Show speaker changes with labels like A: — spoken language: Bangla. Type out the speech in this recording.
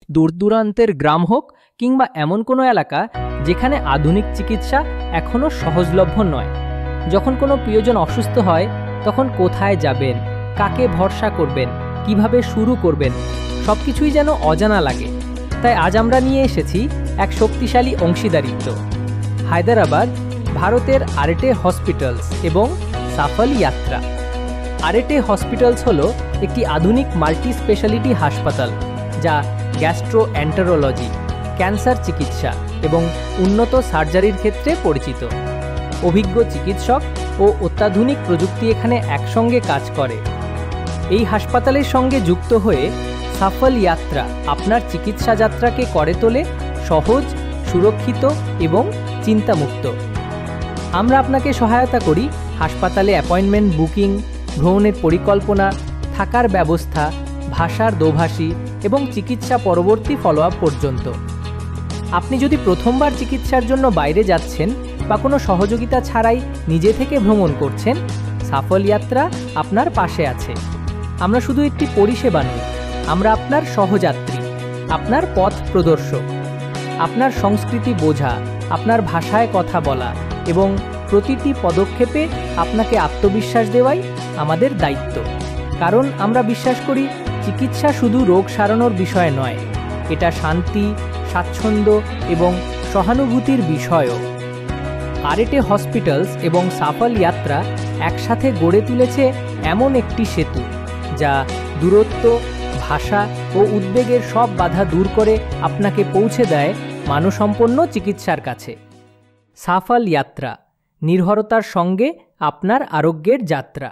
A: দূরদূরান্তের গ্রাম হোক কিংবা এমন কোনো এলাকা যেখানে আধুনিক চিকিৎসা এখনও সহজলভ্য নয়। যখন কোনো প্রিয়জন অসুস্থ হয় তখন কোথায় যাবেন, কাকে ভরসা করবেন, কিভাবে শুরু করবেন, সব কিছুই যেন অজানা লাগে। তাই আজ আমরা নিয়ে এসেছি এক শক্তিশালী অংশীদারিত্ব। হায়দ্রাবাদ, ভারতের আরেটে হসপিটালস এবং সাফল যাত্রা। আরেটে হসপিটালস হলো একটি আধুনিক মাল্টি স্পেশালিটি হাসপাতাল যা গ্যাস্ট্রোএন্টারোলজি, ক্যান্সার চিকিৎসা এবং উন্নত সার্জারির ক্ষেত্রে পরিচিত। অভিজ্ঞ চিকিৎসক ও অত্যাধুনিক প্রযুক্তি এখানে একসঙ্গে কাজ করে। এই হাসপাতালের সঙ্গে যুক্ত হয়ে সাফল যাত্রা আপনার চিকিৎসা যাত্রাকে করে তোলে সহজ, সুরক্ষিত এবং চিন্তামুক্ত। আমরা আপনাকে সহায়তা করি হাসপাতালে অ্যাপয়েন্টমেন্ট বুকিং, ভ্রমণের পরিকল্পনা, থাকার ব্যবস্থা, ভাষার দোভাষী এবং চিকিৎসা পরবর্তী ফলো আপ পর্যন্ত। আপনি যদি প্রথমবার চিকিৎসার জন্য বাইরে যাচ্ছেন বা কোনো সহযোগিতা ছাড়াই নিজে থেকে ভ্রমণ করছেন, সাফল যাত্রা আপনার পাশে আছে। আমরা শুধু একটি পরিষেবা নই, আমরা আপনার সহযাত্রী, আপনার পথ প্রদর্শক। আপনার সংস্কৃতি বোঝা, আপনার ভাষায় কথা বলা এবং প্রতিটি পদক্ষেপে আপনাকে আত্মবিশ্বাস দেওয়াই আমাদের দায়িত্ব। কারণ আমরা বিশ্বাস করি চিকিৎসা শুধু রোগ সারানোর বিষয় নয়, এটা শান্তি, স্বাচ্ছন্দ্য এবং সহানুভূতির বিষয়ও। আরেটে হসপিটালস এবং সাফল যাত্রা একসাথে গড়ে তুলেছে এমন একটি সেতু যা দূরত্ব, ভাষা ও উদ্বেগের সব বাধা দূর করে আপনাকে পৌঁছে দেয় মানসম্পন্ন চিকিৎসার কাছে। সাফল যাত্রা, নির্ভরতার সঙ্গে আপনার আরোগ্যের যাত্রা।